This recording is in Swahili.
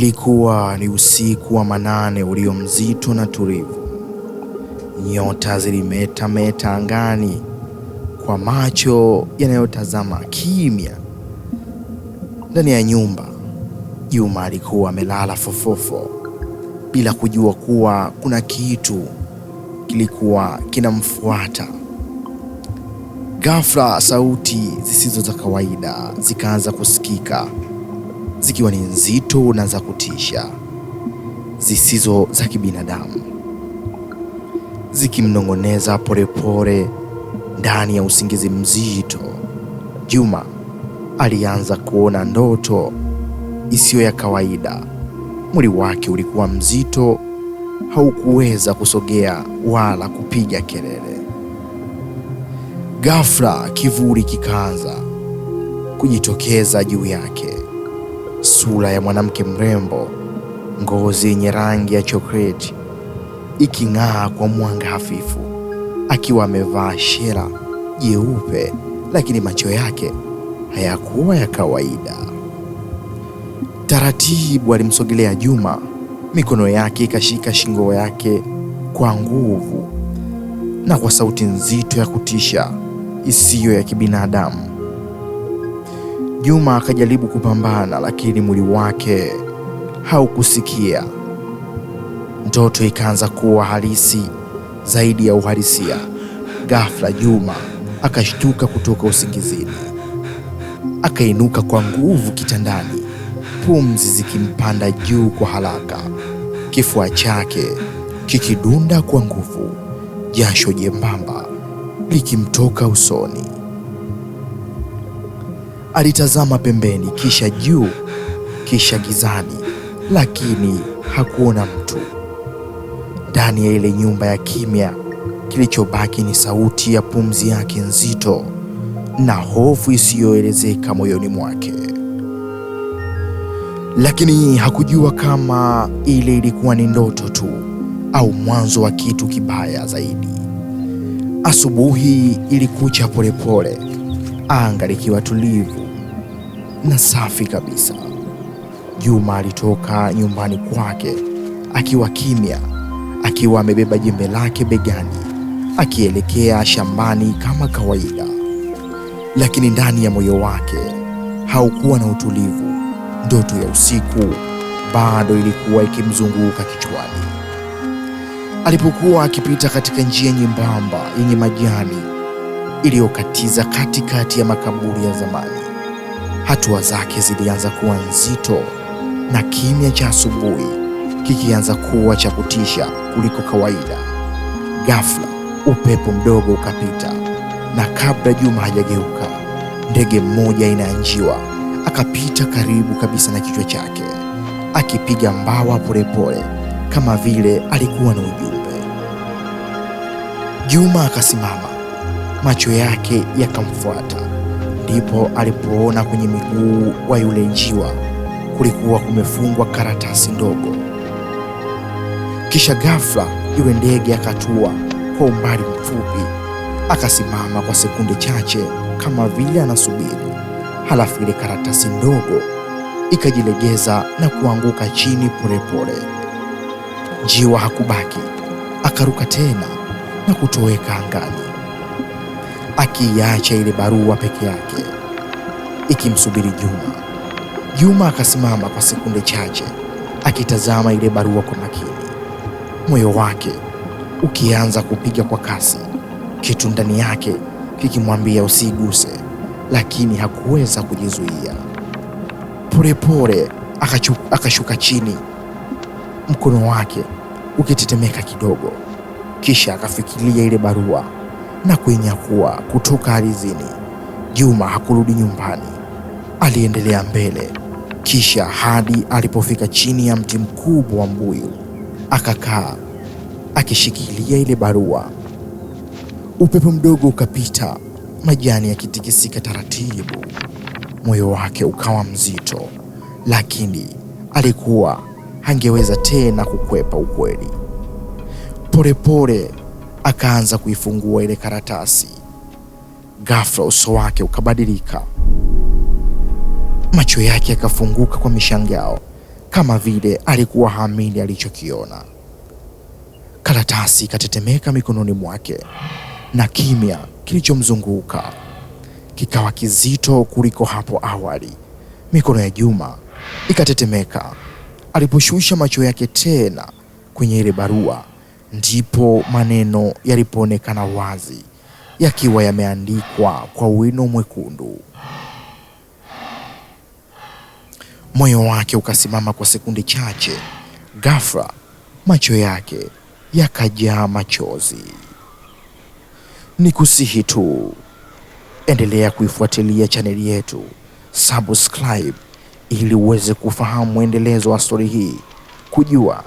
Ilikuwa ni usiku wa manane ulio mzito na tulivu. Nyota zilimetameta angani kwa macho yanayotazama kimya. Ndani ya nyumba, Juma alikuwa amelala fofofo bila kujua kuwa kuna kitu kilikuwa kinamfuata. Ghafla sauti zisizo za kawaida zikaanza kusikika, zikiwa ni nzito na za kutisha, zisizo za kibinadamu, zikimnong'oneza polepole ndani ya usingizi mzito. Juma alianza kuona ndoto isiyo ya kawaida. Mwili wake ulikuwa mzito, haukuweza kusogea wala kupiga kelele. Ghafla kivuli kikaanza kujitokeza juu yake. Sura ya mwanamke mrembo, ngozi yenye rangi ya chokoleti iking'aa kwa mwanga hafifu, akiwa amevaa shela jeupe, lakini macho yake hayakuwa ya kawaida. Taratibu alimsogelea Juma, mikono yake ikashika shingo yake kwa nguvu na kwa sauti nzito ya kutisha isiyo ya kibinadamu. Juma akajaribu kupambana, lakini mwili wake haukusikia. Ndoto ikaanza kuwa halisi zaidi ya uhalisia. Ghafla Juma akashtuka kutoka usingizini, akainuka kwa nguvu kitandani, pumzi zikimpanda juu kwa haraka, kifua chake kikidunda kwa nguvu, jasho jembamba likimtoka usoni. Alitazama pembeni, kisha juu, kisha gizani, lakini hakuona mtu. Ndani ya ile nyumba ya kimya, kilichobaki ni sauti ya pumzi yake nzito na hofu isiyoelezeka moyoni mwake. Lakini hakujua kama ile ilikuwa ni ndoto tu au mwanzo wa kitu kibaya zaidi. Asubuhi ilikuja polepole, anga likiwa tulivu na safi kabisa. Juma alitoka nyumbani kwake akiwa kimya, akiwa amebeba jembe lake begani, akielekea shambani kama kawaida. Lakini ndani ya moyo wake haukuwa na utulivu. Ndoto ya usiku bado ilikuwa ikimzunguka kichwani. Alipokuwa akipita katika njia nyembamba yenye majani iliyokatiza katikati ya makaburi ya zamani, hatua zake zilianza kuwa nzito na kimya cha asubuhi kikianza kuwa cha kutisha kuliko kawaida. Ghafla upepo mdogo ukapita, na kabla Juma hajageuka, ndege mmoja aina ya njiwa akapita karibu kabisa na kichwa chake, akipiga mbawa polepole kama vile alikuwa na ujumbe. Juma akasimama, macho yake yakamfuata. Ndipo alipoona kwenye miguu wa yule njiwa kulikuwa kumefungwa karatasi ndogo. Kisha ghafla yule ndege akatua kwa umbali mfupi, akasimama kwa sekunde chache kama vile anasubiri. Halafu ile karatasi ndogo ikajilegeza na kuanguka chini polepole. Njiwa hakubaki, akaruka tena na kutoweka angani, akiacha ile barua peke yake ikimsubiri Juma. Juma akasimama kwa sekunde chache akitazama ile barua kwa makini, moyo wake ukianza kupiga kwa kasi, kitu ndani yake kikimwambia usiguse, lakini hakuweza kujizuia. Polepole akashuka chini, mkono wake ukitetemeka kidogo, kisha akafikiria ile barua na kuinyakua kutoka ardhini. Juma hakurudi nyumbani, aliendelea mbele, kisha hadi alipofika chini ya mti mkubwa wa mbuyu, akakaa akishikilia ile barua. Upepo mdogo ukapita, majani yakitikisika taratibu. Moyo wake ukawa mzito, lakini alikuwa hangeweza tena kukwepa ukweli. Polepole akaanza kuifungua ile karatasi. Ghafla uso wake ukabadilika, macho yake yakafunguka kwa mishangao, kama vile alikuwa haamini alichokiona. Karatasi ikatetemeka mikononi mwake na kimya kilichomzunguka kikawa kizito kuliko hapo awali. Mikono ya Juma ikatetemeka. Aliposhusha macho yake tena kwenye ile barua, ndipo maneno yalipoonekana wazi, yakiwa yameandikwa kwa wino mwekundu. Moyo wake ukasimama kwa sekunde chache. Ghafla macho yake yakajaa machozi. Nikusihi tu endelea kuifuatilia chaneli yetu, subscribe ili uweze kufahamu mwendelezo wa stori hii, kujua